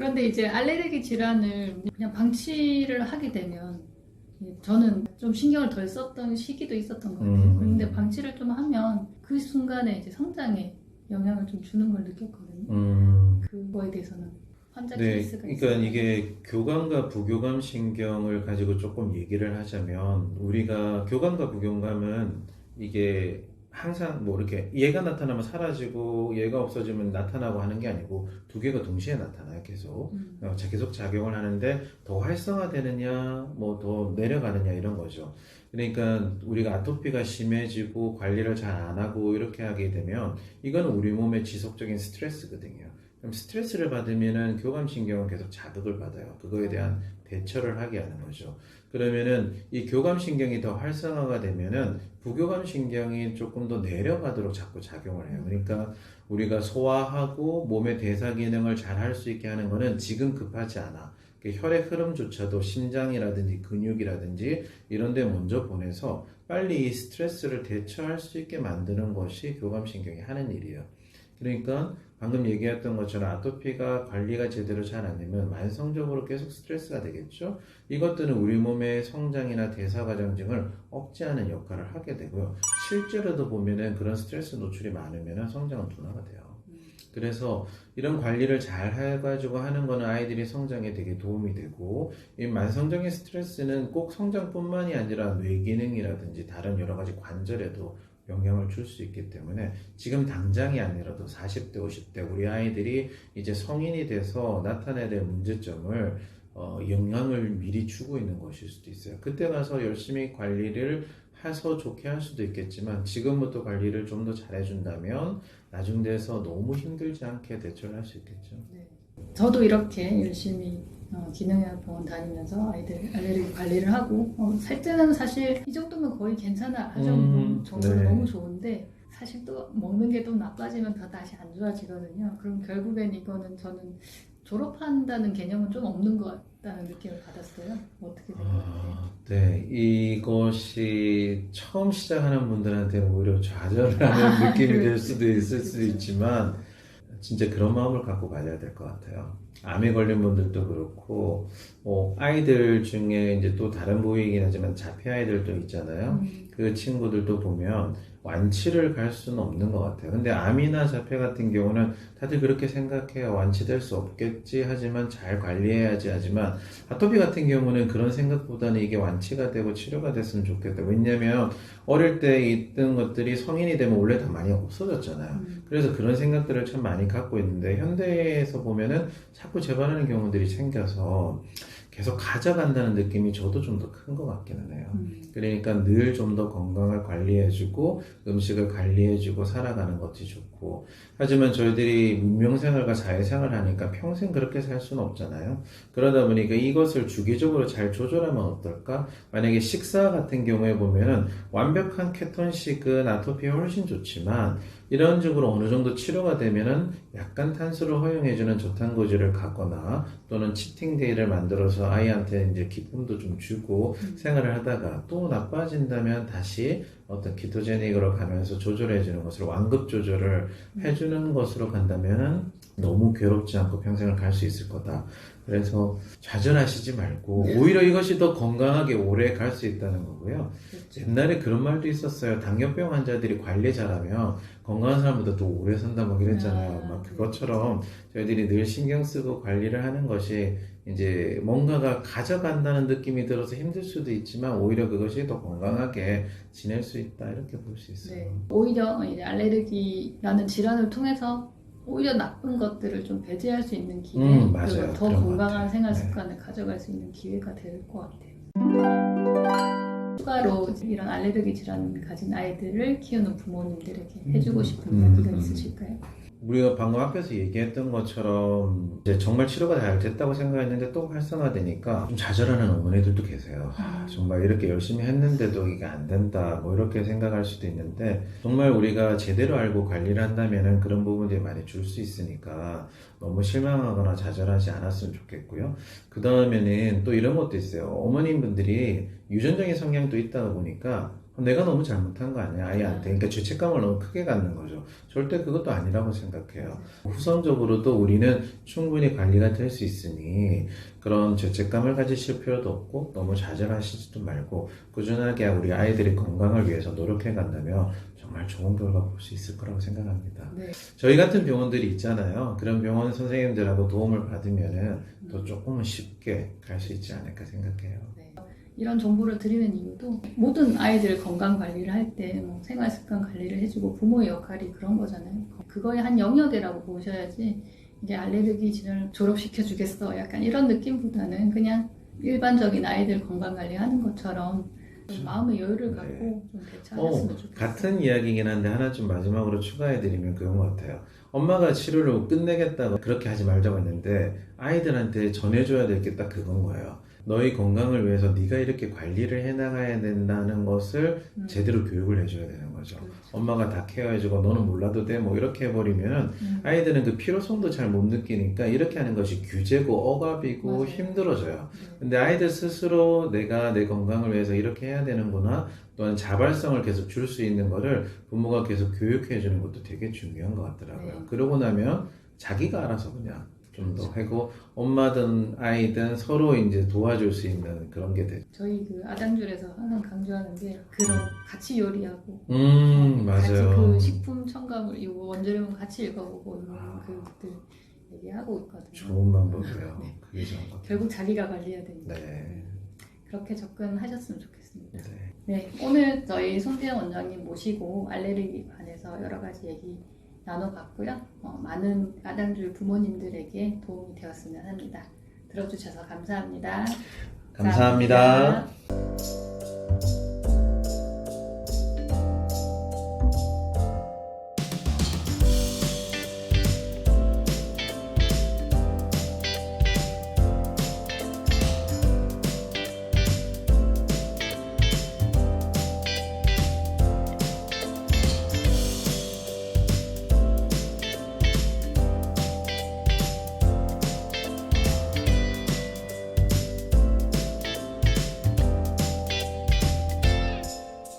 그런데 이제 알레르기 질환을 그냥 방치를 하게 되면 저는 좀 신경을 덜 썼던 시기도 있었던 것 같아요. 그런데 방치를 좀 하면 그 순간에 이제 성장에 영향을 좀 주는 걸 느꼈거든요. 그거에 대해서는 환자 네, 케이스가 그러니까 있어요. 이게 교감과 부교감 신경을 가지고 조금 얘기를 하자면 우리가 교감과 부교감은 이게 항상 뭐 이렇게 얘가 나타나면 사라지고 얘가 없어지면 나타나고 하는 게 아니고 두 개가 동시에 나타나요, 계속. 계속 작용을 하는데 더 활성화되느냐, 뭐 더 내려가느냐 이런 거죠. 그러니까 우리가 아토피가 심해지고 관리를 잘 안 하고 이렇게 하게 되면 이거는 우리 몸의 지속적인 스트레스거든요. 그럼 스트레스를 받으면은 교감신경은 계속 자극을 받아요. 그거에 대한 대처를 하게 하는 거죠. 그러면은 이 교감신경이 더 활성화가 되면은 부교감신경이 조금 더 내려가도록 자꾸 작용을 해요. 그러니까 우리가 소화하고 몸의 대사 기능을 잘 할 수 있게 하는 거는 지금 급하지 않아. 혈액 흐름조차도 심장이라든지 근육이라든지 이런 데 먼저 보내서 빨리 이 스트레스를 대처할 수 있게 만드는 것이 교감신경이 하는 일이에요. 그러니까 방금 얘기했던 것처럼 아토피가 관리가 제대로 잘 안 되면 만성적으로 계속 스트레스가 되겠죠. 이것들은 우리 몸의 성장이나 대사 과정 등을 억제하는 역할을 하게 되고요. 실제로도 보면은 그런 스트레스 노출이 많으면 성장은 둔화가 돼요. 그래서 이런 관리를 잘 해가지고 하는 거는 아이들이 성장에 되게 도움이 되고, 이 만성적인 스트레스는 꼭 성장뿐만이 아니라 뇌 기능이라든지 다른 여러 가지 관절에도 영향을 줄 수 있기 때문에 지금 당장이 아니라도 40대, 50대 우리 아이들이 이제 성인이 돼서 나타내야 될 문제점을 영향을 미리 주고 있는 것일 수도 있어요. 그때 가서 열심히 관리를 해서 좋게 할 수도 있겠지만 지금부터 관리를 좀 더 잘해준다면 나중 돼서 너무 힘들지 않게 대처를 할 수 있겠죠. 네. 저도 이렇게 열심히 기능의학병원 다니면서 아이들 알레르기 관리를 하고 살 때는 사실 이 정도면 거의 괜찮아 하정 정도로 네. 너무 좋은데 사실 또 먹는 게 또 나빠지면 더 다시 안 좋아지거든요. 그럼 결국엔 이거는 저는 졸업한다는 개념은 좀 없는 것 같다는 느낌을 받았어요. 어떻게 생각하세요? 네, 이것이 처음 시작하는 분들한테는 오히려 좌절하는 느낌이 될 수도 있을 수 있지만 진짜 그런 마음을 갖고 가져야 될 것 같아요. 암에 걸린 분들도 그렇고, 아이들 중에 이제 또 다른 부위이긴 하지만 자폐 아이들도 있잖아요. 그 친구들도 보면 완치를 갈 수는 없는 것 같아요. 근데 암이나 자폐 같은 경우는 다들 그렇게 생각해요. 완치될 수 없겠지 하지만 잘 관리해야지 하지만 아토피 같은 경우는 그런 생각보다는 이게 완치가 되고 치료가 됐으면 좋겠다. 왜냐면 어릴 때 있던 것들이 성인이 되면 원래 다 많이 없어졌잖아요. 그래서 그런 생각들을 참 많이 갖고 있는데 현대에서 보면은 자꾸 재발하는 경우들이 생겨서 계속 가져간다는 느낌이 저도 좀 더 큰 것 같기는 해요. 그러니까 늘 좀 더 건강을 관리해주고 음식을 관리해주고 살아가는 것이 좋고, 하지만 저희들이 문명생활과 사회생활을 하니까 평생 그렇게 살 수는 없잖아요. 그러다 보니까 이것을 주기적으로 잘 조절하면 어떨까? 만약에 식사 같은 경우에 보면은 완벽한 케톤식은 아토피에 훨씬 좋지만 이런 식으로 어느 정도 치료가 되면은 약간 탄수를 허용해주는 저탄고지를 갖거나 또는 치팅데이를 만들어서 아이한테 이제 기쁨도 좀 주고 생활을 하다가 또 나빠진다면 다시 어떤 키토제닉으로 가면서 조절해주는 것으로 완급 조절을 해주는 것으로 간다면은 너무 괴롭지 않고 평생을 갈 수 있을 거다. 그래서 좌절하시지 말고 오히려 이것이 더 건강하게 오래 갈 수 있다는 거고요. 그렇죠. 옛날에 그런 말도 있었어요. 당뇨병 환자들이 관리 잘하면 건강한 사람보다 더 오래 산다 막 이랬잖아요. 막 그것처럼 저희들이 늘 신경 쓰고 관리를 하는 것이 이제 뭔가가 가져간다는 느낌이 들어서 힘들 수도 있지만 오히려 그것이 더 건강하게 지낼 수 있다 이렇게 볼 수 있어요. 네. 오히려 이제 알레르기라는 질환을 통해서 오히려 나쁜 것들을 좀 배제할 수 있는 기회, 맞아요. 그리고 더 그런 것 건강한 같아요. 생활 네. 습관을 가져갈 수 있는 기회가 될 것 같아요. 추가로 이런 알레르기 질환 가진 아이들을 키우는 부모님들에게 해주고 싶은 이야기가 있으실까요? 우리가 방금 앞에서 얘기했던 것처럼 이제 정말 치료가 잘 됐다고 생각했는데 또 활성화되니까 좀 좌절하는 어머니들도 계세요. 정말 이렇게 열심히 했는데도 이게 안 된다 뭐 이렇게 생각할 수도 있는데 정말 우리가 제대로 알고 관리를 한다면 그런 부분들이 많이 줄 수 있으니까 너무 실망하거나 좌절하지 않았으면 좋겠고요. 그 다음에는 또 이런 것도 있어요. 어머님분들이 유전적인 성향도 있다가 보니까 내가 너무 잘못한 거 아니야 아이한테. 그러니까 죄책감을 너무 크게 갖는 거죠. 절대 그것도 아니라고 생각해요. 후성적으로도 우리는 충분히 관리가 될 수 있으니 그런 죄책감을 가지실 필요도 없고 너무 좌절하시지도 말고 꾸준하게 우리 아이들의 건강을 위해서 노력해 간다면 정말 좋은 결과 볼 수 있을 거라고 생각합니다. 네. 저희 같은 병원들이 있잖아요. 그런 병원 선생님들하고 도움을 받으면은 더 조금은 쉽게 갈 수 있지 않을까 생각해요. 네. 이런 정보를 드리는 이유도 모든 아이들 건강 관리를 할 때 뭐 생활 습관 관리를 해주고 부모의 역할이 그런 거잖아요. 그거의 한 영역이라고 보셔야지 이게 알레르기 진을 졸업시켜 주겠어 약간 이런 느낌보다는 그냥 일반적인 아이들 건강 관리하는 것처럼 좀 마음의 여유를 갖고 좀 대처하셨으면 좋겠어요. 같은 이야기긴 한데 하나 좀 마지막으로 추가해드리면 그런 것 같아요. 엄마가 치료를 끝내겠다고 그렇게 하지 말자고 했는데 아이들한테 전해줘야 될 게 딱 그건 거예요. 너희 건강을 위해서 네가 이렇게 관리를 해나가야 된다는 것을 제대로 교육을 해줘야 되는 거죠. 그렇죠. 엄마가 다 케어해주고 너는 몰라도 돼 뭐 이렇게 해버리면 아이들은 그 필요성도 잘 못 느끼니까 이렇게 하는 것이 규제고 억압이고 맞아요. 힘들어져요. 네. 근데 아이들 스스로 내가 내 건강을 위해서 이렇게 해야 되는구나, 또한 자발성을 계속 줄 수 있는 거를 부모가 계속 교육해 주는 것도 되게 중요한 것 같더라고요. 네. 그러고 나면 자기가 알아서 그냥 좀 더 하고 엄마든 아이든 서로 이제 도와줄 수 있는 그런 게 되죠. 저희 그 아단줄에서 항상 강조하는 게 그런 같이 요리하고 같이 맞아요. 그 식품 첨가물 이거 원재료만 같이 읽어보고 이런 그들 얘기하고 있거든요. 좋은 방법이에요. 네. 그게 좋은 것 같아요. 결국 자기가 관리해야 되니까 네. 그렇게 접근하셨으면 좋겠습니다. 네. 네, 오늘 저희 손지영 원장님 모시고 알레르기에 관해서 여러 가지 얘기 나눠봤고요. 많은 아단줄 부모님들에게 도움이 되었으면 합니다. 들어주셔서 감사합니다. 감사합니다.